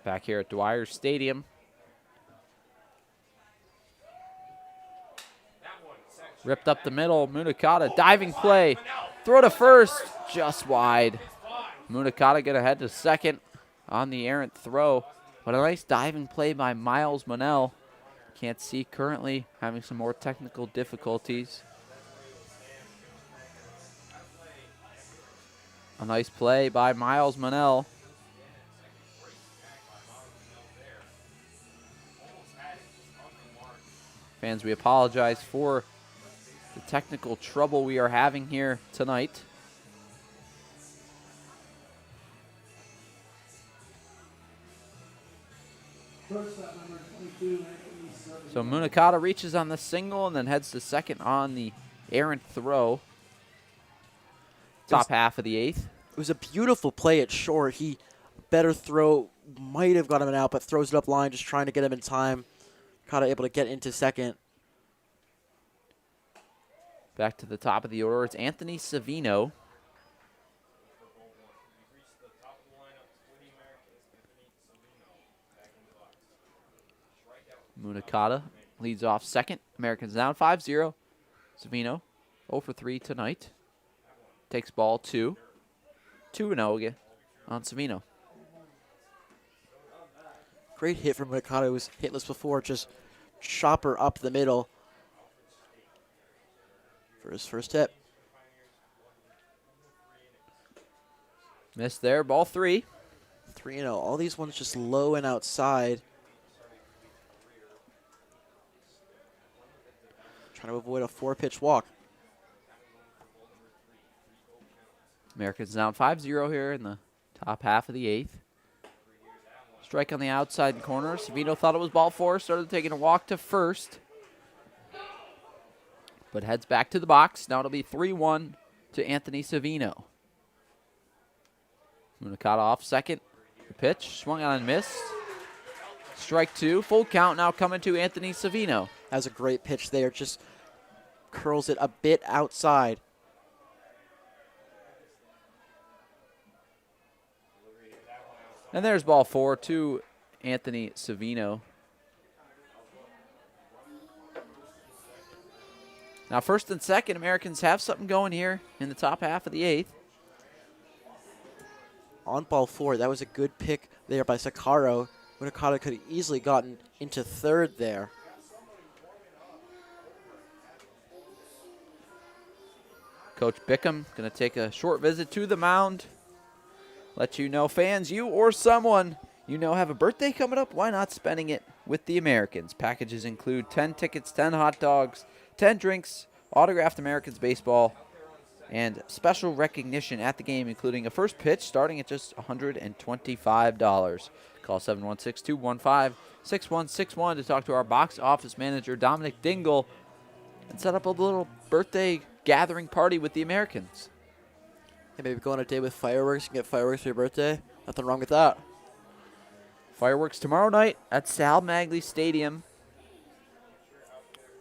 Back here at Dwyer Stadium. Ripped up the middle. Munakata, diving play. Throw to first, just wide. Munakata going to head to second on the errant throw. But a nice diving play by Miles Monell. Can't see currently, having some more technical difficulties. A nice play by Miles Monell. Fans, we apologize for the technical trouble we are having here tonight. So Munakata reaches on the single and then heads to second on the errant throw. Top half of the eighth. It was a beautiful play at short. He better throw, might have got him an out, but throws it up line, just trying to get him in time. Kata able to get into second. Back to the top of the order, it's Anthony Savino. Munakata leads off second. Americans down 5-0. Savino 0 for 3 tonight. Takes ball 2. 2-0 again on Savino. Great hit from Munakata, who was hitless before. Just chopper up the middle for his first hit. Missed there, ball 3. 3-0. All these ones just low and outside. Trying to avoid a 4-pitch walk. Americans down 5-0 here in the top half of the eighth. Strike on the outside corner. Savino thought it was ball 4, started taking a walk to first. But heads back to the box. Now it'll be 3-1 to Anthony Savino. Munakata off second. The pitch, swung on and missed. Strike 2, full count now coming to Anthony Savino. That was a great pitch there. Just curls it a bit outside. And there's ball 4 to Anthony Savino. Now first and second, Americans have something going here in the top half of the eighth. On ball 4, that was a good pick there by Sakaro. Munakata could have easily gotten into third there. Coach Bickham going to take a short visit to the mound. Let you know, fans, you or someone you know have a birthday coming up, why not spending it with the Americans? Packages include 10 tickets, 10 hot dogs, 10 drinks, autographed Americans baseball, and special recognition at the game, including a first pitch starting at just $125. Call 716-215-6161 to talk to our box office manager, Dominic Dingle, and set up a little birthday gathering party with the Americans. Hey, maybe go on a day with fireworks and get fireworks for your birthday. Nothing wrong with that. Fireworks tomorrow night at Sal Magley Stadium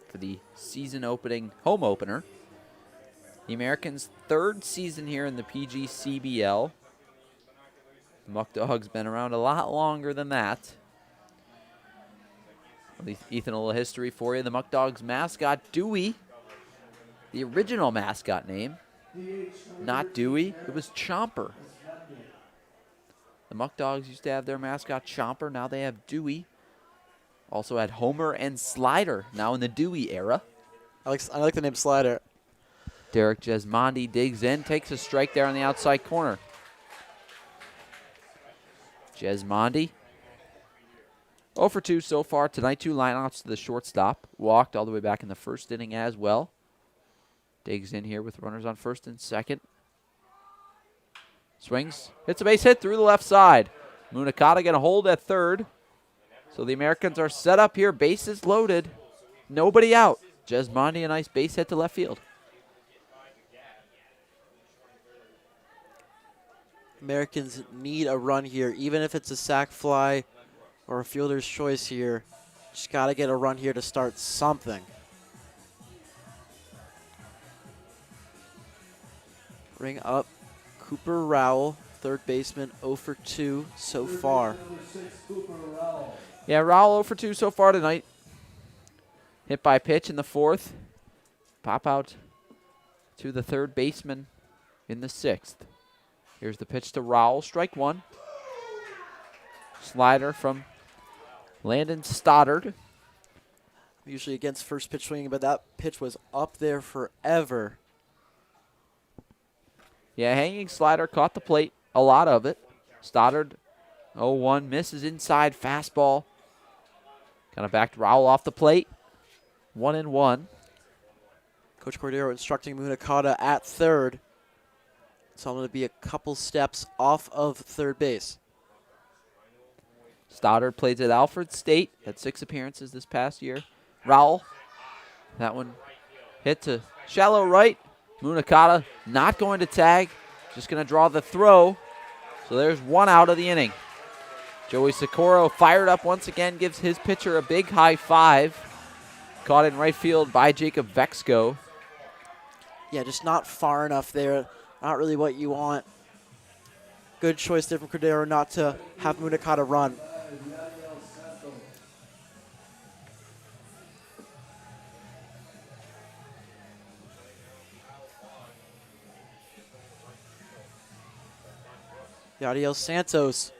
for the season opening home opener. The Americans' third season here in the PGCBL. The Muckdogs been around a lot longer than that. Ethan, a little history for you. The Muckdogs mascot, Dewey, the original mascot name, not Dewey, it was Chomper. The Muckdogs used to have their mascot Chomper. Now they have Dewey. Also had Homer and Slider, now in the Dewey era. I like the name Slider. Derek Jesmondi digs in, takes a strike there on the outside corner. Jesmondi 0 for 2 so far tonight. 2 lineouts to the shortstop. Walked all the way back in the first inning as well. Digs in here with runners on first and second. Swings, hits a base hit through the left side. Munakata going to hold at third. So the Americans are set up here, bases loaded. Nobody out. Jesmondi, a nice base hit to left field. Americans need a run here, even if it's a sac fly or a fielder's choice here. Just got to get a run here to start something. Bring up Cooper Rowell Third baseman 0 for 2 so far. Yeah, Raul 0 for 2 so far tonight. Hit by pitch in the fourth. Pop out to the third baseman in the sixth. Here's the pitch to Raul, strike one. Slider from Landon Stoddard. Usually against first pitch swinging, but that pitch was up there forever. Yeah, hanging slider, caught the plate, a lot of it. Stoddard 0-1, misses inside fastball. Kind of backed Raul off the plate. 1-1. Coach Cordero instructing Munakata at third. Telling him to be a couple steps off of third base. Stoddard plays at Alfred State, had 6 appearances this past year. Raul, that one hit to shallow right. Munakata not going to tag, just going to draw the throw. So there's 1 out of the inning. Joey Socorro fired up once again, gives his pitcher a big high five. Caught in right field by Jacob Vexco. Yeah, just not far enough there. Not really what you want. Good choice there from Cordero not to have Munakata run. Yadiel Santos.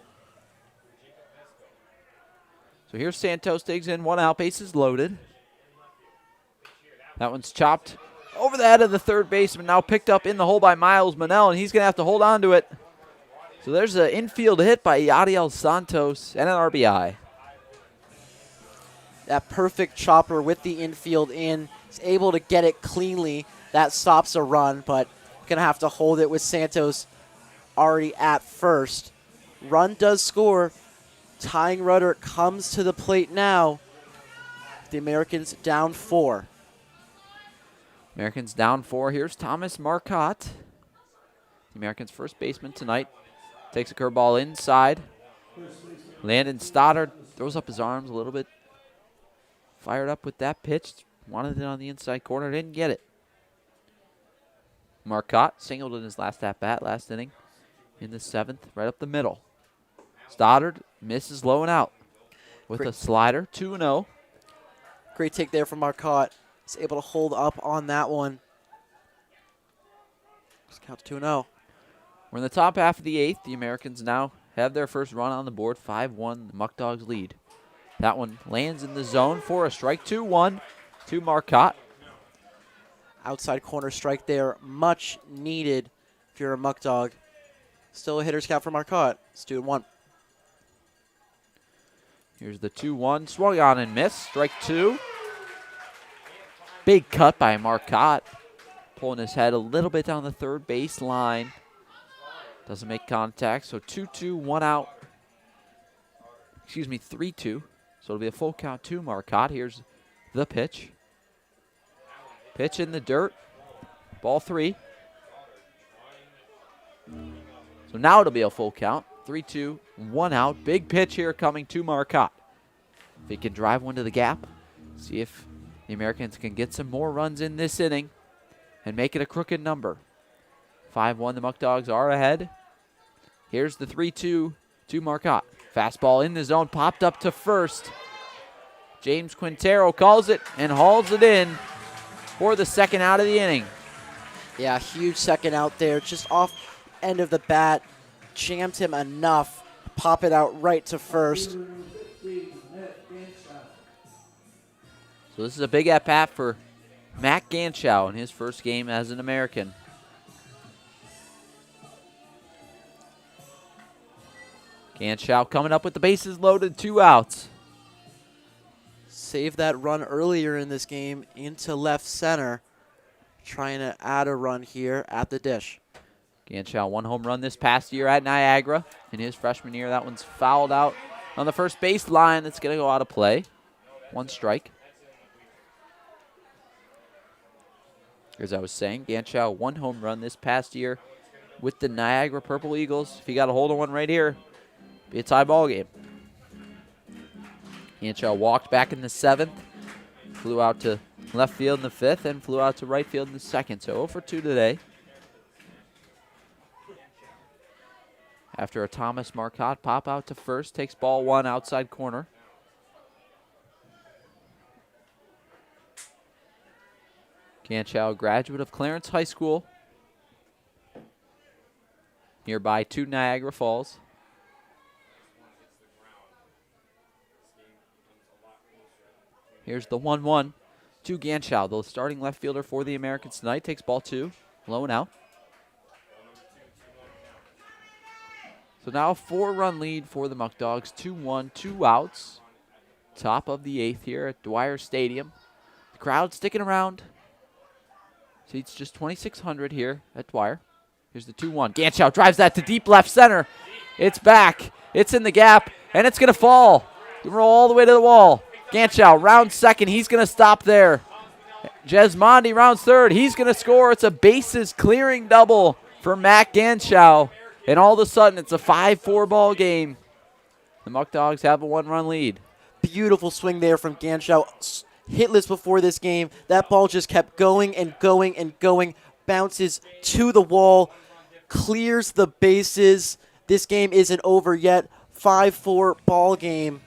So here's Santos, digs in, 1 out, bases loaded. That one's chopped over the head of the third baseman, now picked up in the hole by Miles Manel, and he's going to have to hold on to it. So there's an infield hit by Yadiel Santos and an RBI. That perfect chopper with the infield in. He's able to get it cleanly. That stops a run, but going to have to hold it with Santos already at first. Run does score. Tying runner comes to the plate now. The Americans down 4. Americans down 4. Here's Thomas Marcotte, the Americans' first baseman tonight. Takes a curveball inside. Landon Stoddard throws up his arms a little bit. Fired up with that pitch. Wanted it on the inside corner. Didn't get it. Marcotte singled in his last at-bat last inning in the 7th, right up the middle. Stoddard misses low and out with a slider, 2-0. Great take there from Marcotte. He's able to hold up on that one. Just count to 2-0. We're in the top half of the 8th. The Americans now have their first run on the board, 5-1. The Muckdogs lead. That one lands in the zone for a strike, 2-1 to Marcotte. Outside corner strike there, much needed if you're a Muckdog. Still a hitter's count for Marcotte. It's 2-1. Here's the 2-1. Swung on and missed. Strike 2. Big cut by Marcotte. Pulling his head a little bit down the third base line. Doesn't make contact. So 2-2, 1 out. Excuse me, 3-2. So it'll be a full count to Marcotte. Here's the pitch. Pitch in the dirt. Ball 3. So now it'll be a full count. 3-2, 1 out. Big pitch here coming to Marcotte. If he can drive one to the gap, see if the Americans can get some more runs in this inning and make it a crooked number. 5-1, the Muckdogs are ahead. Here's the 3-2 to Marcotte. Fastball in the zone, popped up to first. James Quintero calls it and hauls it in for the second out of the inning. Yeah, huge second out there. Just off end of the bat. Jammed him enough. Pop it out right to first. So this is a big at-bat for Matt Ganschow in his first game as an American. Ganschow coming up with the bases loaded, 2 outs. Save that run earlier in this game into left center. Trying to add a run here at the dish. Ganschow, 1 home run this past year at Niagara. In his freshman year, that one's fouled out on the first base line. It's going to go out of play. 1 strike. As I was saying, Ganschow, 1 home run this past year with the Niagara Purple Eagles. If he got a hold of one right here, it'd be a tie ball game. Ganschow walked back in the 7th. Flew out to left field in the 5th and flew out to right field in the 2nd. So 0 for 2 today. after a Thomas Marcotte pop out to first. Takes ball 1 outside corner. Ganchow, graduate of Clarence High School, nearby to Niagara Falls. Here's the 1-1 to Ganchow, the starting left fielder for the Americans tonight. Takes ball 2, low and out. So now a 4-run lead for the Muckdogs. 2-1, 2 outs. Top of the 8th here at Dwyer Stadium. The crowd sticking around. Seats just 2,600 here at Dwyer. Here's the 2-1. Ganchow drives that to deep left center. It's back. It's in the gap, and it's going to fall. Roll all the way to the wall. Ganchow rounds second. He's going to stop there. Jesmondi rounds third. He's going to score. It's a bases clearing double for Matt Ganchow. And all of a sudden, it's a 5-4 ball game. The Muckdogs have a 1-run lead. Beautiful swing there from Ganchow. Hitless before this game. That ball just kept going and going and going. Bounces to the wall. Clears the bases. This game isn't over yet. 5-4 ball game.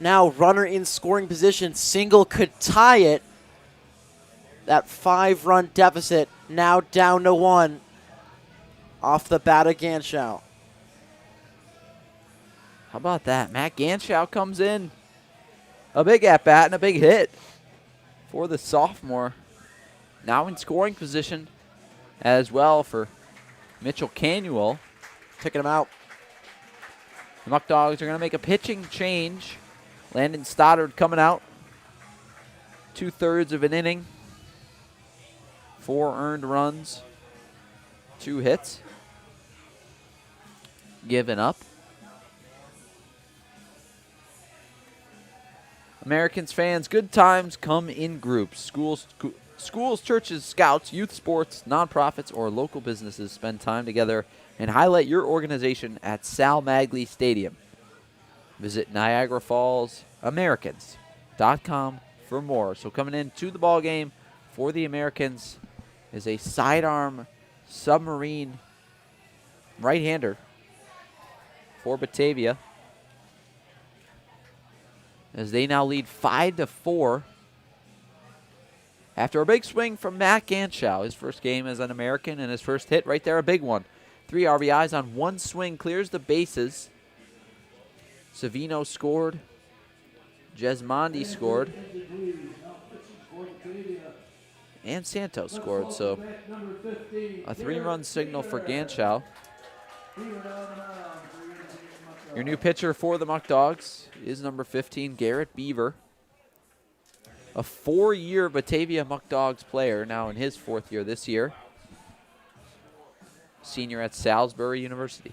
Now runner in scoring position. Single could tie it. That 5-run deficit now down to 1. Off the bat of Ganchow. How about that? Matt Ganchow comes in. A big at-bat and a big hit for the sophomore. Now in scoring position as well for Mitchell Canuel. Picking him out. The Muckdogs are going to make a pitching change. Landon Stoddard coming out. 2/3 of an inning. 4 earned runs. 2 hits. Given up. Americans fans, good times come in groups. Schools, churches, scouts, youth sports, nonprofits, or local businesses spend time together and highlight your organization at Sal Magley Stadium. Visit NiagaraFallsAmericans.com for more. So coming into the ball game for the Americans is a sidearm submarine right-hander for Batavia, as they now lead 5-4 after a big swing from Matt Ganchow. His first game as an American and his first hit right there, a big one. 3 RBIs on 1 swing, clears the bases. Savino scored. Jesmondi scored. And Santos scored, so a 3-run signal for Ganchow. Your new pitcher for the Muckdogs is number 15, Garrett Beaver. A 4-year Batavia Muckdogs player, now in his 4th year this year. Senior at Salisbury University.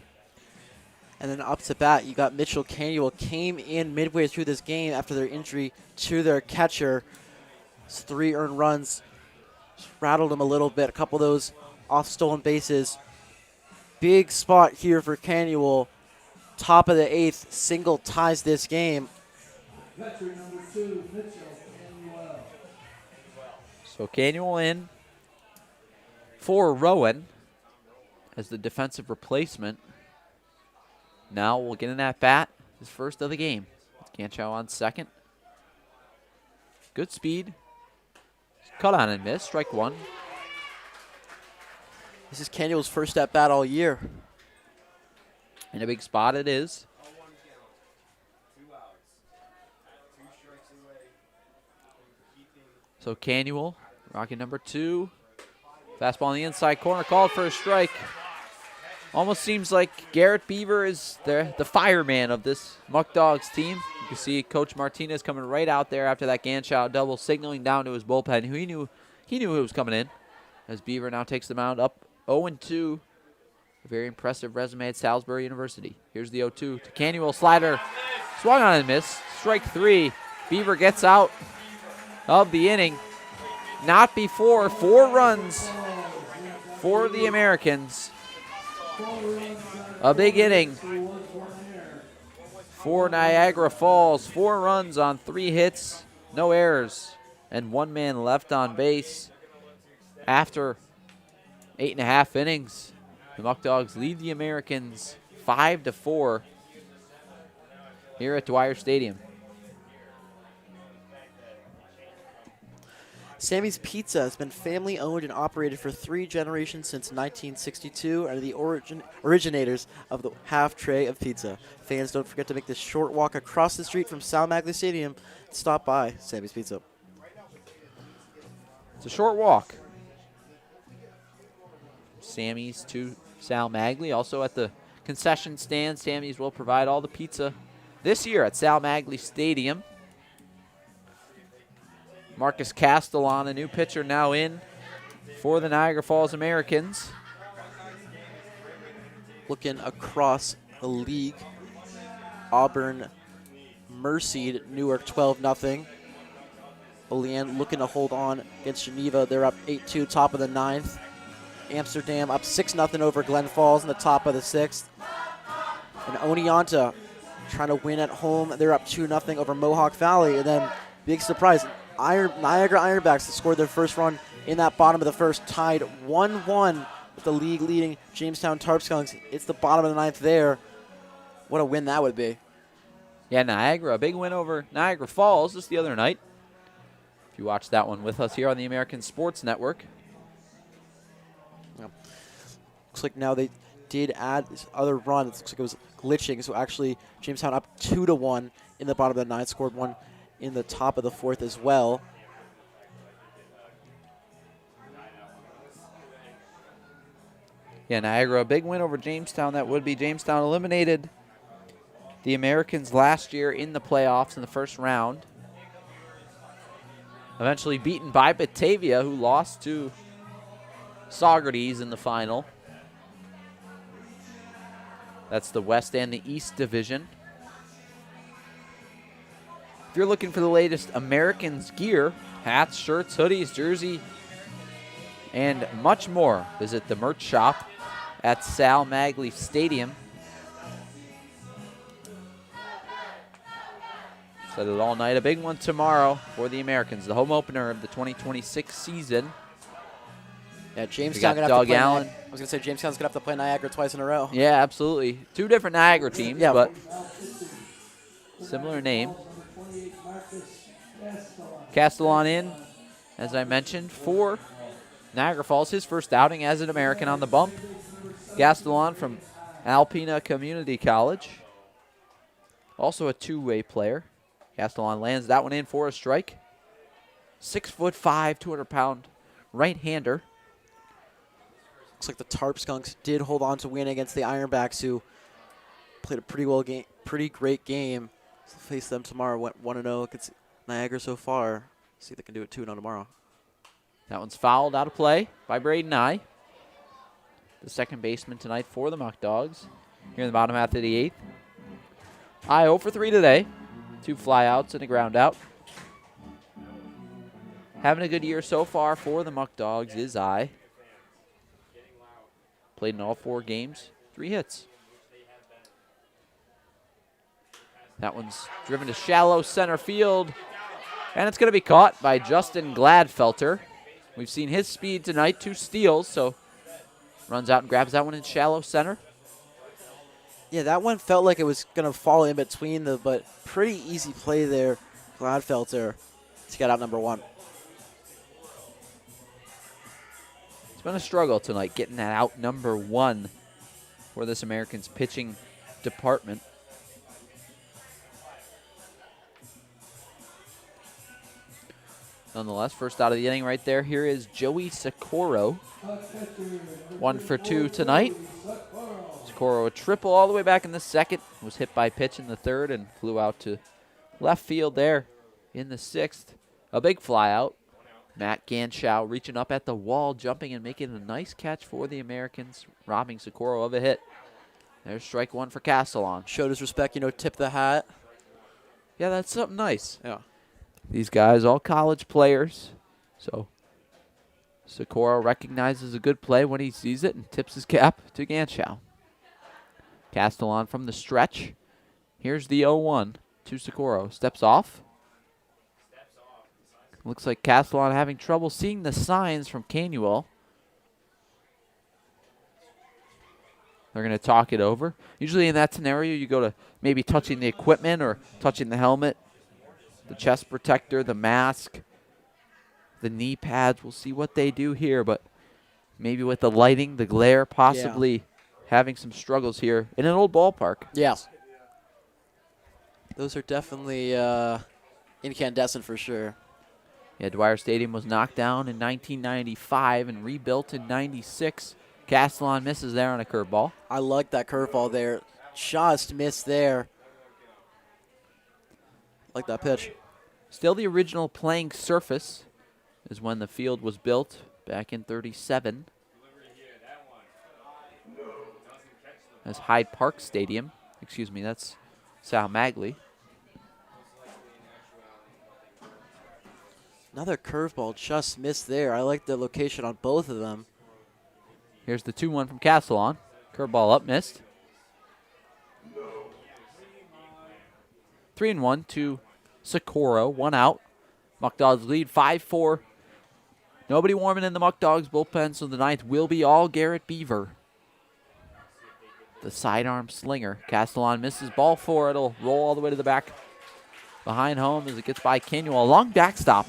And then up to bat, you got Mitchell Canuel. Came in midway through this game after their injury to their catcher. 3 earned runs. Just rattled him a little bit. A couple of those off stolen bases. Big spot here for Canuel. Top of the 8th, single ties this game. So Canuel in for Rowan as the defensive replacement. Now we'll get an at-bat, his first of the game. Ganchow on second. Good speed. Cut on and miss, strike 1. This is Canuel's first at-bat all year. In a big spot it is. So Canuel, rocking number 2. Fastball on the inside corner, called for a strike. Almost seems like Garrett Beaver is the fireman of this Muckdogs team. You can see Coach Martinez coming right out there after that Ganchow double, signaling down to his bullpen. He knew who was coming in. As Beaver now takes the mound up 0-2. A very impressive resume at Salisbury University. Here's the 0-2 to Canuel, slider. Swung on and missed. Strike 3. Beaver gets out of the inning. Not before 4 runs for the Americans. A big inning for Niagara Falls. 4 runs on 3 hits, no errors, and 1 man left on base. After 8.5 innings, the Muckdogs lead the Americans 5-4 here at Dwyer Stadium. Sammy's Pizza has been family owned and operated for 3 generations since 1962 and are the originators of the half tray of pizza. Fans, don't forget to make this short walk across the street from Sal Magley Stadium. Stop by Sammy's Pizza. It's a short walk. Sammy's to Sal Magley. Also at the concession stand, Sammy's will provide all the pizza this year at Sal Magley Stadium. Marcus Castellan, a new pitcher now in for the Niagara Falls Americans. Looking across the league, Auburn mercied Newark 12-0. Olean looking to hold on against Geneva. They're up 8-2, top of the 9th. Amsterdam up 6-0 over Glen Falls in the top of the 6th. And Oneonta trying to win at home. They're up 2-0 over Mohawk Valley. And then, big surprise, Niagara Ironbacks scored their first run in that bottom of the first, tied 1-1 with the league-leading Jamestown Tarpskunks. It's the bottom of the 9th there. What a win that would be. Yeah, Niagara, a big win over Niagara Falls just the other night. If you watched that one with us here on the American Sports Network. Yeah. Looks like now they did add this other run. It looks like it was glitching, so actually Jamestown up 2-1 in the bottom of the 9th, scored one in the top of the 4th as well. Yeah, Niagara, a big win over Jamestown. That would be Jamestown eliminated the Americans last year in the playoffs in the first round. Eventually beaten by Batavia, who lost to Saugerties in the final. That's the West and the East Division. If you're looking for the latest Americans gear, hats, shirts, hoodies, jersey, and much more, visit the merch shop at Sal Magley Stadium. Set it all night. A big one tomorrow for the Americans, the home opener of the 2026 season. Yeah, Jamestown gonna have Doug to play Allen. I was gonna say Jamestown's gonna have to play Niagara twice in a row. Yeah, absolutely. 2 different Niagara teams, Yeah. but similar name. Castellan in, as I mentioned, for Niagara Falls, his first outing as an American on the bump. Castellan from Alpena Community College. Also a two-way player. Castellan lands that one in for a strike. 6'5", 200-pound right-hander. Looks like the Tarpskunks did hold on to win against the Ironbacks, who played a pretty great game. So face them tomorrow. Went 1-0 against Niagara so far. See if they can do it 2-0 tomorrow. That one's fouled out of play by Braden Nye, the second baseman tonight for the Muckdogs. Here in the bottom half of the 8th. I 0 for 3 today. 2 flyouts and a ground out. Having a good year so far for the Muckdogs is I. Played in all 4 games, 3 hits. That one's driven to shallow center field, and it's going to be caught by Justin Gladfelter. We've seen his speed tonight, 2 steals, so runs out and grabs that one in shallow center. Yeah, that one felt like it was going to fall in between, but pretty easy play there, Gladfelter, to get out number 1. It's been a struggle tonight getting that out number 1 for this Americans pitching department. Nonetheless, first out of the inning right there. Here is Joey Socorro. 1 for 2 tonight. Socorro a triple all the way back in the second. Was hit by pitch in the third and flew out to left field there in the 6th. A big fly out. Matt Ganschow reaching up at the wall, jumping and making a nice catch for the Americans, robbing Socorro of a hit. There's strike 1 for Castellan. Showed his respect, tip the hat. Yeah, that's something nice. Yeah. These guys, all college players. So Socorro recognizes a good play when he sees it and tips his cap to Ganschow. Castellan from the stretch. Here's the 0-1 to Socorro. Steps off. Looks like Castellan having trouble seeing the signs from Canuel. They're going to talk it over. Usually in that scenario, you go to maybe touching the equipment or touching the helmet, the chest protector, the mask, the knee pads. We'll see what they do here, but maybe with the lighting, the glare, possibly having some struggles here in an old ballpark. Yes. Those are definitely incandescent for sure. Yeah, Dwyer Stadium was knocked down in 1995 and rebuilt in 96. Castellon misses there on a curveball. I like that curveball there. Just missed there. Like that pitch. Still the original playing surface is when the field was built back in 37. That's Hyde Park Stadium. Excuse me, that's Sal Magley. Another curveball just missed there. I like the location on both of them. Here's the 2-1 from Castellon. Curveball up, missed. 3-1 to Socorro, 1 out. Muckdogs lead 5-4. Nobody warming in the Muckdogs bullpen, so the ninth will be all Garrett Beaver. The sidearm slinger. Castellon misses ball 4. It'll roll all the way to the back behind home as it gets by Canuel. A long backstop.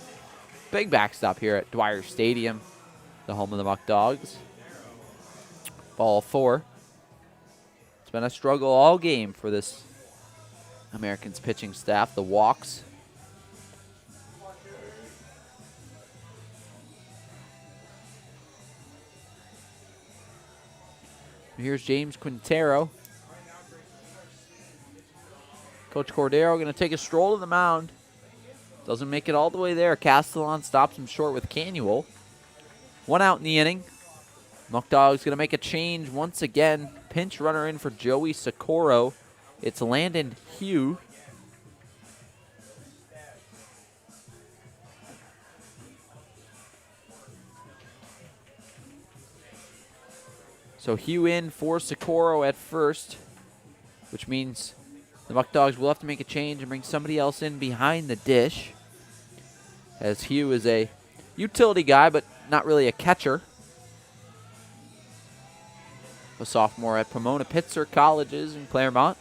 Big backstop here at Dwyer Stadium, the home of the Muckdogs. Ball 4. It's been a struggle all game for this Americans pitching staff. The walks. Here's James Quintero. Coach Cordero going to take a stroll to the mound. Doesn't make it all the way there. Castellon stops him short with Canuel. 1 out in the inning. Muckdogs going to make a change once again. Pinch runner in for Joey Socorro. It's Landon Hugh. So Hugh in for Socorro at first, which means the Muckdogs will have to make a change and bring somebody else in behind the dish, as Hugh is a utility guy, but not really a catcher. A sophomore at Pomona Pitzer Colleges in Claremont.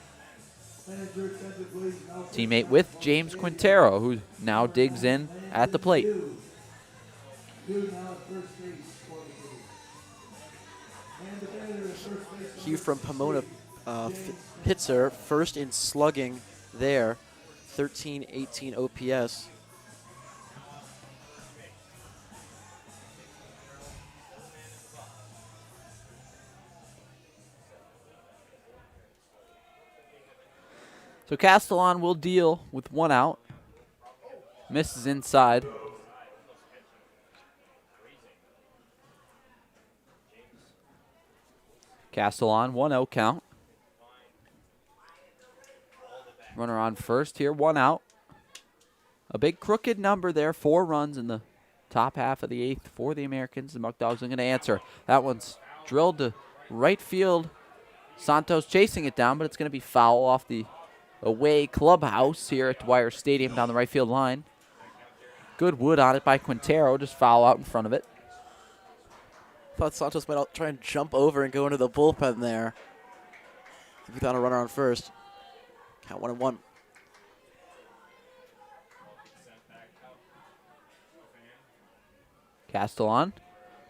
Teammate with James Quintero, who now digs in at the plate. Hugh from Pomona Pitzer, first in slugging there. 1318 OPS. So Castellon will deal with 1 out. Misses inside. Castellon, 1-0 count. Runner on first here, 1 out. A big crooked number there, 4 runs in the top half of the 8th for the Americans. The Muckdogs are going to answer. That one's drilled to right field. Santos chasing it down, but it's going to be foul off the away clubhouse here at Dwyer Stadium down the right field line. Good wood on it by Quintero, just foul out in front of it. Thought Santos might try and jump over and go into the bullpen there. Without a runner on first. Count 1-1. Castellon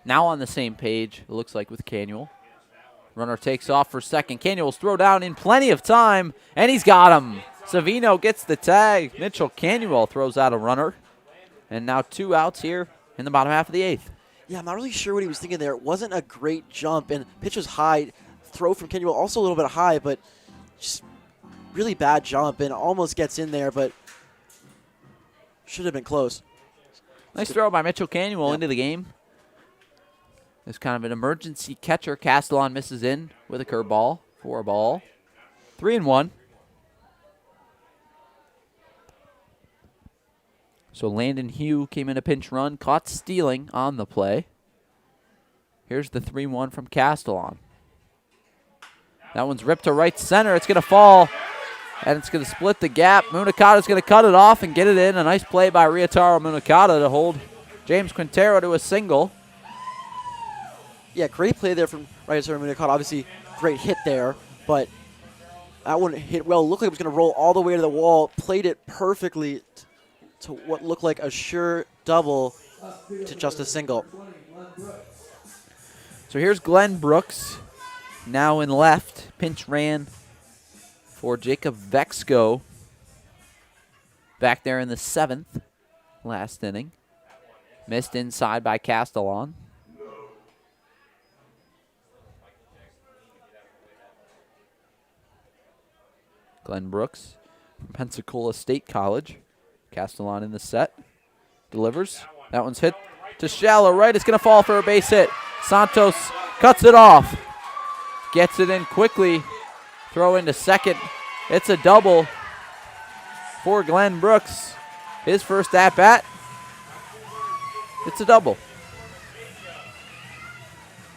now on the same page, it looks like, with Canuel. Runner takes off for second. Canuel's throw down in plenty of time, and he's got him. Savino gets the tag. Mitchell Canuel throws out a runner. And now 2 outs here in the bottom half of the 8th. Yeah, I'm not really sure what he was thinking there. It wasn't a great jump, and pitch was high. Throw from Canuel also a little bit high, but just really bad jump, and almost gets in there, but should have been close. Nice throw by Mitchell Canuel into the game. It's kind of an emergency catcher. Castellon misses in with a curveball for a ball. 3-1. So Landon Hugh came in a pinch run, caught stealing on the play. Here's the 3-1 from Castellon. That one's ripped to right center. It's going to fall, and it's going to split the gap. Munakata's going to cut it off and get it in. A nice play by Ryotaro Munakata to hold James Quintero to a single. Yeah, great play there from Ryotaro Munakata. Obviously, great hit there, but that one hit well. Looked like it was going to roll all the way to the wall. Played it perfectly to what looked like a sure double to just a single. So here's Glenn Brooks, now in left. Pinch ran for Jacob Vexco back there in the 7th last inning. Missed inside by Castellon. Glenn Brooks from Pensacola State College. Castellon in the set. Delivers. That one's hit to shallow right. It's going to fall for a base hit. Santos cuts it off. Gets it in quickly. Throw into second. It's a double for Glenn Brooks. His first at-bat. It's a double.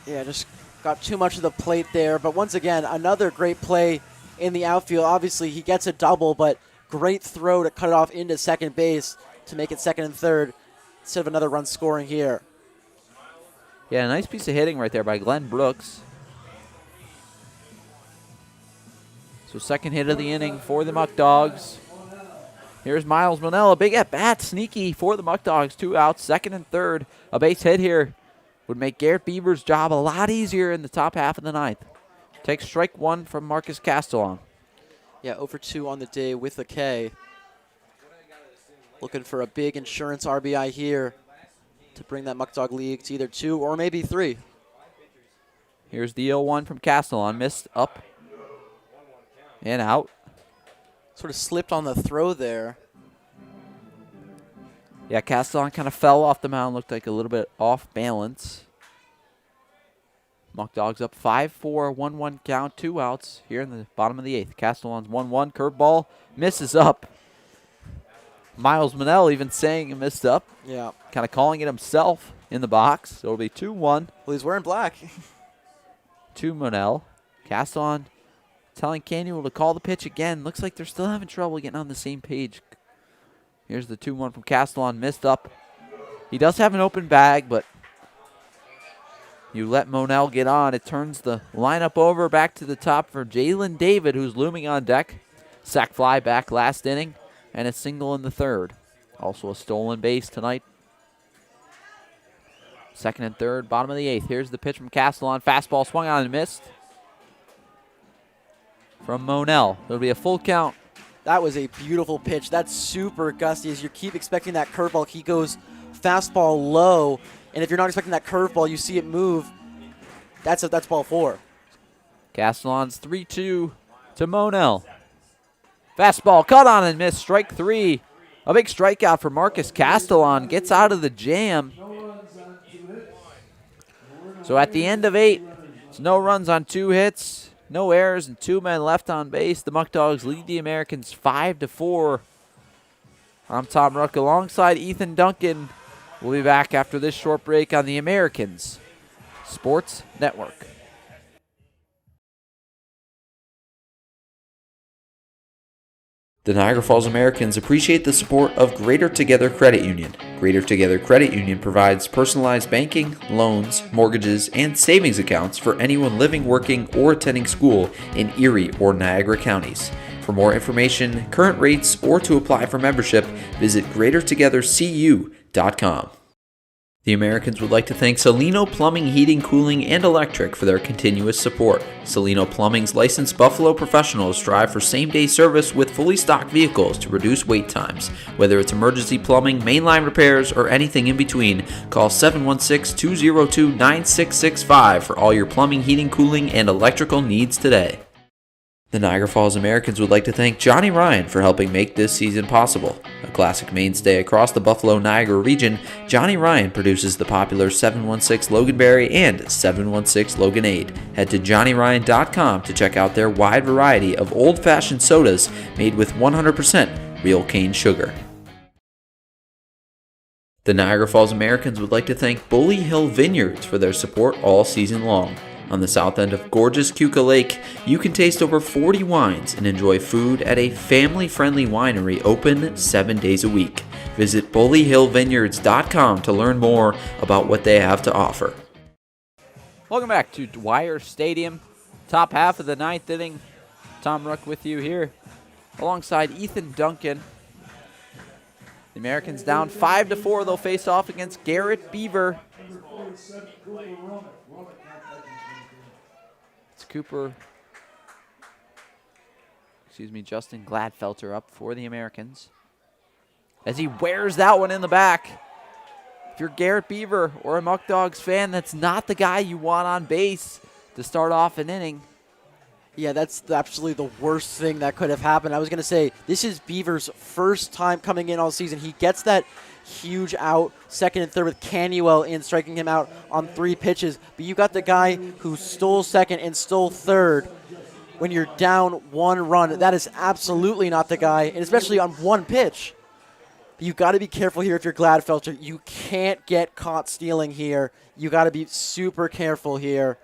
Yeah, just got too much of the plate there. But once again, another great play in the outfield. Obviously, he gets a double, but great throw to cut it off into second base to make it second and third instead of another run scoring here. Yeah, nice piece of hitting right there by Glenn Brooks. So second hit of the inning for the Muckdogs. Here's Miles Monell, a big at-bat, sneaky for the Muckdogs. 2 outs, second and third. A base hit here would make Garrett Bieber's job a lot easier in the top half of the 9th. Takes strike 1 from Marcus Castellon. Yeah, 0-for-2 on the day with a K. Looking for a big insurance RBI here to bring that Muckdog league to either 2 or maybe 3. Here's the 0-1 from Castellon. Missed up and out. Sort of slipped on the throw there. Yeah, Castellon kind of fell off the mound. Looked like a little bit off balance. Muckdogs up 5-4, 1-1 count, 2 outs here in the bottom of the 8th. Castellon's 1-1, curveball, misses up. Miles Monell even saying he missed up. Yeah. Kind of calling it himself in the box. So it'll be 2-1. Well, he's wearing black. To Monell. Castellon telling Canuel to call the pitch again. Looks like they're still having trouble getting on the same page. Here's the 2-1 from Castellon, missed up. He does have an open bag, but you let Monell get on. It turns the lineup over back to the top for Jalen David, who's looming on deck. Sac fly back last inning, and a single in the 3rd. Also a stolen base tonight. Second and third, bottom of the 8th. Here's the pitch from Castellon. Fastball swung on and missed. From Monell. There'll be a full count. That was a beautiful pitch. That's super gusty. As you keep expecting that curveball, he goes fastball low. And if you're not expecting that curveball, you see it move. That's ball 4. Castellon's 3-2 to Monell. Fastball cut on and missed. Strike 3. A big strikeout for Marcus Castellon. Gets out of the jam. So at the end of 8, it's no runs on 2 hits, no errors, and 2 men left on base. The Muckdogs lead the Americans 5-4. I'm Tom Ruck alongside Ethan Duncan. We'll be back after this short break on the Americans Sports Network. The Niagara Falls Americans appreciate the support of Greater Together Credit Union. Greater Together Credit Union provides personalized banking, loans, mortgages, and savings accounts for anyone living, working, or attending school in Erie or Niagara counties. For more information, current rates, or to apply for membership, visit greatertogethercu.com. The Americans would like to thank Salino Plumbing, Heating, Cooling, and Electric for their continuous support. Salino Plumbing's licensed Buffalo professionals strive for same-day service with fully stocked vehicles to reduce wait times. Whether it's emergency plumbing, mainline repairs, or anything in between, call 716-202-9665 for all your plumbing, heating, cooling, and electrical needs today. The Niagara Falls Americans would like to thank Johnny Ryan for helping make this season possible. A classic mainstay across the Buffalo-Niagara region, Johnny Ryan produces the popular 716 Loganberry and 716 Loganade. Head to JohnnyRyan.com to check out their wide variety of old-fashioned sodas made with 100% real cane sugar. The Niagara Falls Americans would like to thank Bully Hill Vineyards for their support all season long. On the south end of gorgeous Keuka Lake, you can taste over 40 wines and enjoy food at a family-friendly winery open 7 days a week. Visit bullyhillvineyards.com to learn more about what they have to offer. Welcome back to Dwyer Stadium top half of the 9th inning. Tom Ruck with you here alongside Ethan Duncan. The Americans down 5-4. They'll face off against Garrett Beaver. It's Justin Gladfelter up for the Americans as he wears that one in the back. If you're Garrett Beaver or a Muckdogs fan, that's not the guy you want on base to start off an inning. Yeah, that's absolutely the worst thing that could have happened. I was going to say, this is Beaver's first time coming in all season. He gets that huge out, second and third with Canuel in, striking him out on 3 pitches. But you got the guy who stole second and stole third when you're down 1 run. That is absolutely not the guy, and especially on 1 pitch. You got to be careful here if you're Gladfelter. You can't get caught stealing here. You got to be super careful here.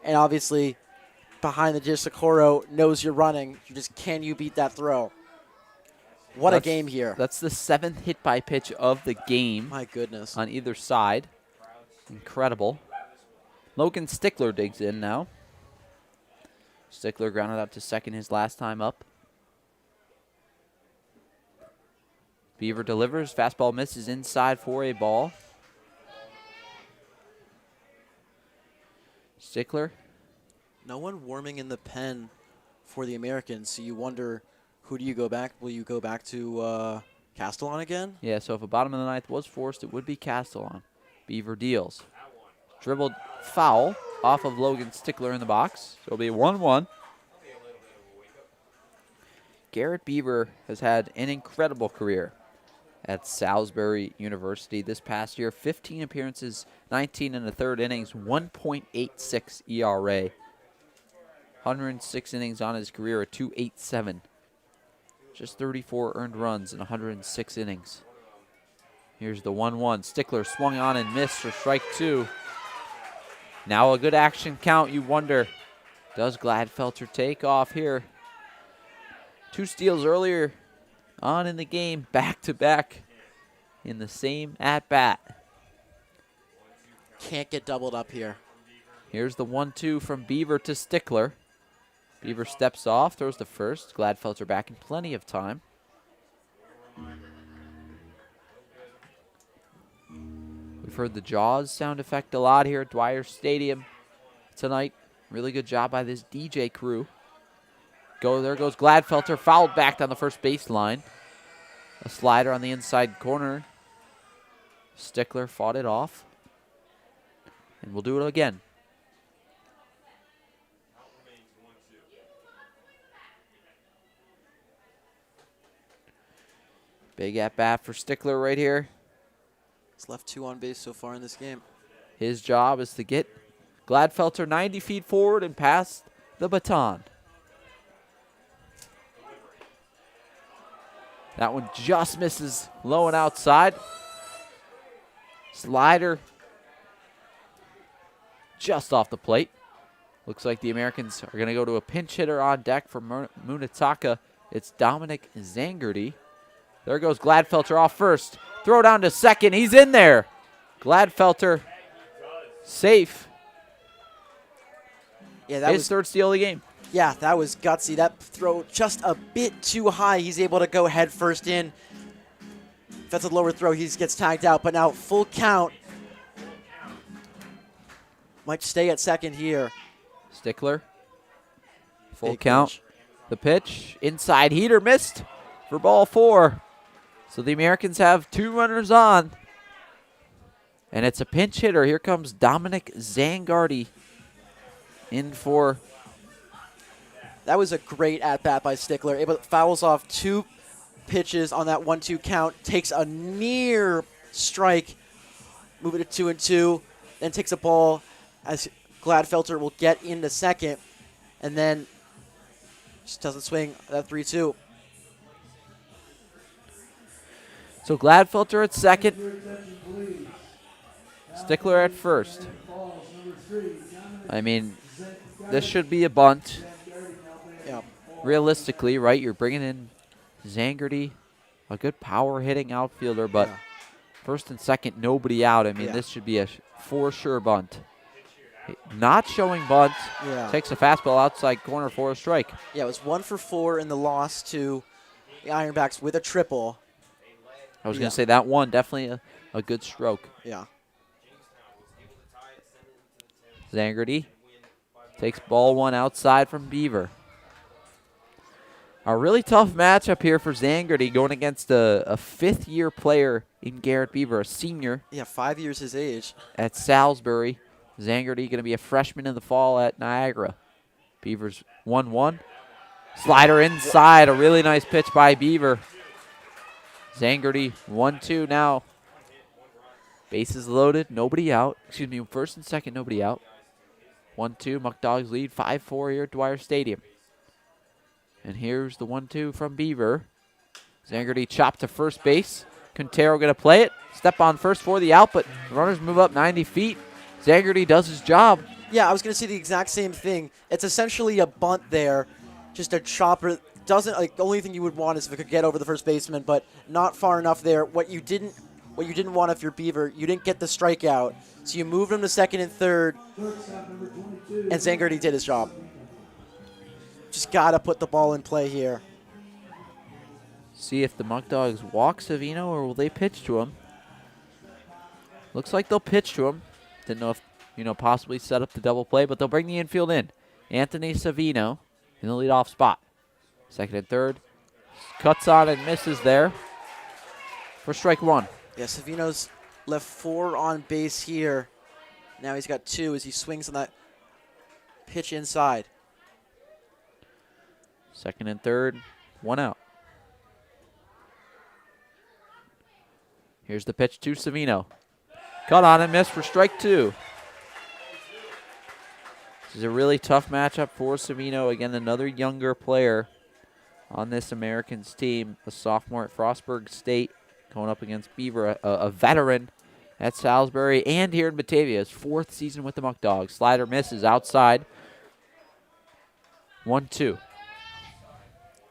And obviously, behind the dish, Socorro knows you're running. Can you beat that throw? What a game here. That's the 7th hit by pitch of the game. My goodness. On either side. Incredible. Logan Stickler digs in now. Stickler grounded out to second his last time up. Beaver delivers. Fastball misses inside for a ball. Stickler. No one warming in the pen for the Americans, so you wonder, who do you go back? Will you go back to Castellon again? Yeah, so if a bottom of the 9th was forced, it would be Castellon. Beaver deals. Dribbled foul off of Logan Stickler in the box. So it'll be 1-1. Garrett Beaver has had an incredible career at Salisbury University this past year. 15 appearances, 19 in the 3rd innings, 1.86 ERA. 106 innings on his career, a 2.87. Just 34 earned runs in 106 innings. Here's the 1-1. Stickler swung on and missed for strike 2. Now a good action count. You wonder, does Gladfelter take off here? 2 steals earlier on in the game, back-to-back in the same at-bat. Can't get doubled up here. Here's the 1-2 from Beaver to Stickler. Beaver steps off, throws to first. Gladfelter back in plenty of time. We've heard the Jaws sound effect a lot here at Dwyer Stadium tonight. Really good job by this DJ crew. There goes Gladfelter, fouled back down the first baseline. A slider on the inside corner. Stickler fought it off. And we'll do it again. Big at-bat for Stickler right here. He's left 2 on base so far in this game. His job is to get Gladfelter 90 feet forward and pass the baton. That one just misses low and outside. Slider just off the plate. Looks like the Americans are going to go to a pinch hitter on deck for Munetaka. It's Dominic Zangerty. There goes Gladfelter off first. Throw down to second. He's in there. Gladfelter safe. Yeah, that His was 3rd steal of the game. Yeah, that was gutsy. That throw just a bit too high. He's able to go head first in. If that's a lower throw, he gets tagged out. But now full count. Might stay at second here. Stickler. Full Big count. pitch. The pitch. Inside heater missed for ball 4. So the Americans have 2 runners on. And it's a pinch hitter. Here comes Dominic Zangardi in for. That was a great at-bat by Stickler. Able fouls off 2 pitches on that 1-2 count. Takes a near strike. Moving to 2-2. Then takes a ball as Gladfelter will get into second. And then just doesn't swing that 3-2. So Gladfelter at second. Stickler at first. I mean, this should be a bunt. Yeah. Realistically, right? You're bringing in Zangerty, a good power hitting outfielder, but first and second, nobody out. I mean, this should be a for sure bunt. not showing bunt. Yeah. Takes a fastball outside corner for a strike. Yeah, it was 1 for 4 in the loss to the Ironbacks with a triple. I was going to say that one, definitely a good stroke. Yeah. Zangerty takes ball 1 outside from Beaver. A really tough matchup here for Zangerty going against a fifth-year player in Garrett Beaver, a senior. Yeah, 5 years his age. At Salisbury. Zangerty going to be a freshman in the fall at Niagara. Beaver's 1-1. Slider inside, a really nice pitch by Beaver. Zangerty 1-2 now. Bases loaded, nobody out. Excuse me, first and second, nobody out. 1-2, Muckdogs lead 5-4 here at Dwyer Stadium. And here's the 1-2 from Beaver. Zangerty chopped to first base. Quintero going to play it. Step on first for the out, but the runners move up 90 feet. Zangerty does his job. Yeah, I was going to say the exact same thing. It's essentially a bunt there. Just a chopper. Doesn't, like, the only thing you would want is if it could get over the first baseman, but not far enough there. What you didn't want if you're Beaver, you didn't get the strikeout. So you moved him to second and third, and Zangerty did his job. Just got to put the ball in play here. See if the Muckdogs walk Savino or will they pitch to him. Looks like they'll pitch to him. Didn't know if, possibly set up the double play, but they'll bring the infield in. Anthony Savino in the leadoff spot. Second and third. Cuts on and misses there for strike 1. Yeah, Savino's left 4 on base here. Now he's got 2 as he swings on that pitch inside. Second and third, 1 out. Here's the pitch to Savino. Cut on and miss for strike 2. This is a really tough matchup for Savino. Again, another younger player on this Americans team, a sophomore at Frostburg State, going up against Beaver, a veteran at Salisbury and here in Batavia. His 4th season with the Muckdogs. Slider misses outside. 1-2.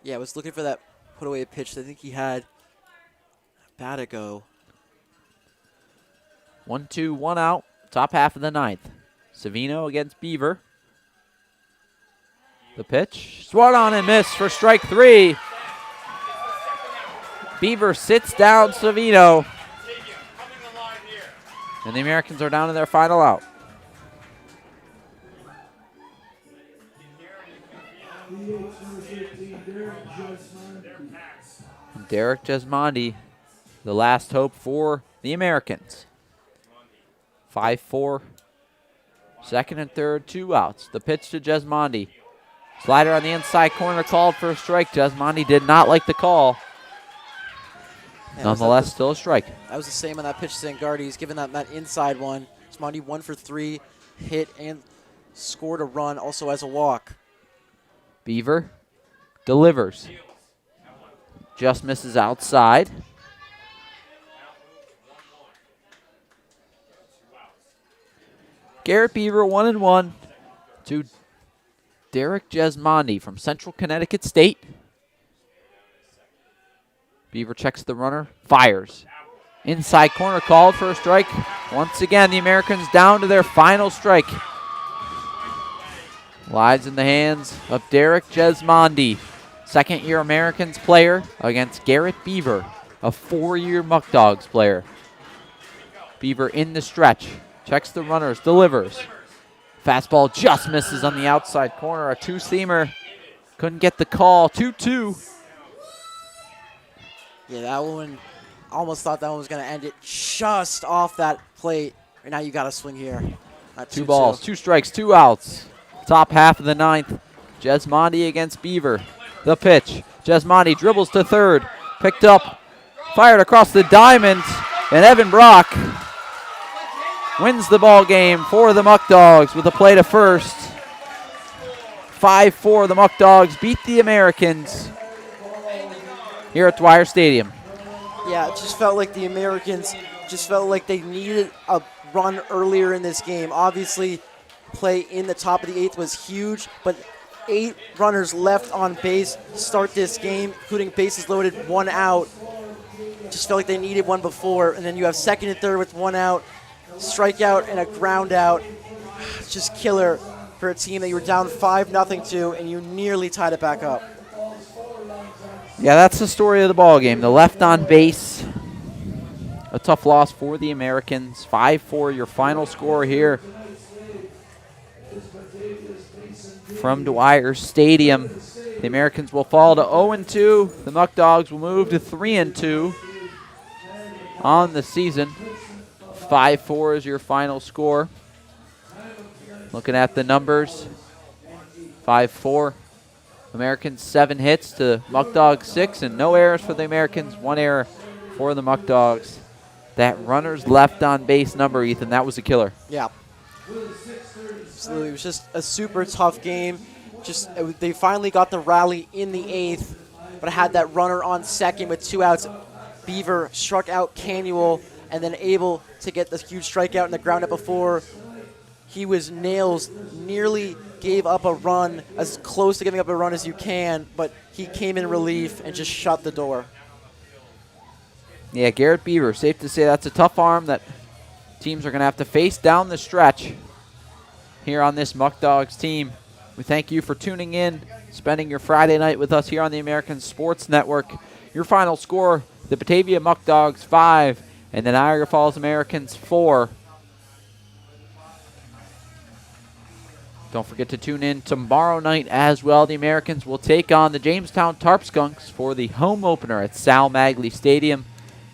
Yeah, I was looking for that put away pitch. I think he had Batago. 1-2, 1 out. Top half of the 9th. Savino against Beaver. The pitch. Swung on and missed for strike 3. Beaver sits down Savino. And the Americans are down to their final out. Derek Jesmondi, the last hope for the Americans. 5-4. Second and third, 2 outs. The pitch to Jesmondi. Slider on the inside corner called for a strike. Jesmondi did not like the call. Yeah, nonetheless, still a strike. That was the same on that pitch to Zangardi. He's given that inside one. Jesmondi 1 for 3, hit and scored a run, also as a walk. Beaver delivers. Just misses outside. Garrett Beaver 1-1 to Derek Jesmondi from Central Connecticut State. Beaver checks the runner, fires. Inside corner called for a strike. Once again, the Americans down to their final strike. Lies in the hands of Derek Jesmondi, second-year Americans player against Garrett Beaver, a 4-year Muckdogs player. Beaver in the stretch, checks the runners, delivers. Fastball just misses on the outside corner, a 2-seamer. Couldn't get the call, 2-2. Yeah, that one, almost thought that one was going to end it just off that plate. And now you got to swing here. 2 balls, 2 strikes, 2 outs. Top half of the 9th. Jesmondi against Beaver. The pitch. Jesmondi dribbles to third. Picked up. Fired across the diamond. And Evan Brock wins the ball game for the Muckdogs with a play to first. 5-4. The Muckdogs beat the Americans here at Dwyer Stadium. Yeah, it just felt like the Americans just felt like they needed a run earlier in this game. Obviously, play in the top of the 8th was huge, but 8 runners left on base to start this game, including bases loaded, 1 out. Just felt like they needed one before, and then you have second and third with 1 out, strikeout and a ground out. It's just killer for a team that you were down 5-0 to, and you nearly tied it back up. Yeah, that's the story of the ball game. The left on base. A tough loss for the Americans. 5-4, your final score here from Dwyer Stadium. The Americans will fall to 0-2. The Muckdogs will move to 3-2 on the season. 5-4 is your final score. Looking at the numbers, 5-4. Americans 7 hits to Muckdogs 6, and no errors for the Americans. 1 error for the Muckdogs. That runners left on base number, Ethan, that was a killer. Yeah. Absolutely. It was just a super tough game. They finally got the rally in the 8th, but had that runner on second with 2 outs. Beaver struck out Canuel and then able to get this huge strikeout in the ground up before he was nails. Nearly gave up a run, as close to giving up a run as you can, but he came in relief and just shut the door. Yeah, Garrett Beaver, safe to say that's a tough arm that teams are going to have to face down the stretch here on this Muckdogs team. We thank you for tuning in, spending your Friday night with us here on the American Sports Network. Your final score, the Batavia Muckdogs 5 and the Niagara Falls Americans 4. Don't forget to tune in tomorrow night as well. The Americans will take on the Jamestown Tarpskunks for the home opener at Sal Magley Stadium.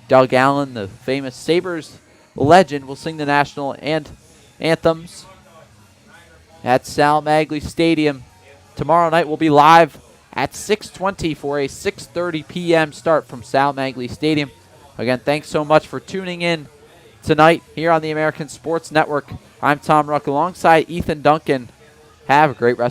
Doug Allen, the famous Sabres legend, will sing the national anthems at Sal Magley Stadium. Tomorrow night we'll be live at 6:20 for a 6:30 p.m. start from Sal Magley Stadium. Again, thanks so much for tuning in tonight here on the American Sports Network. I'm Tom Ruck alongside Ethan Duncan. Have a great rest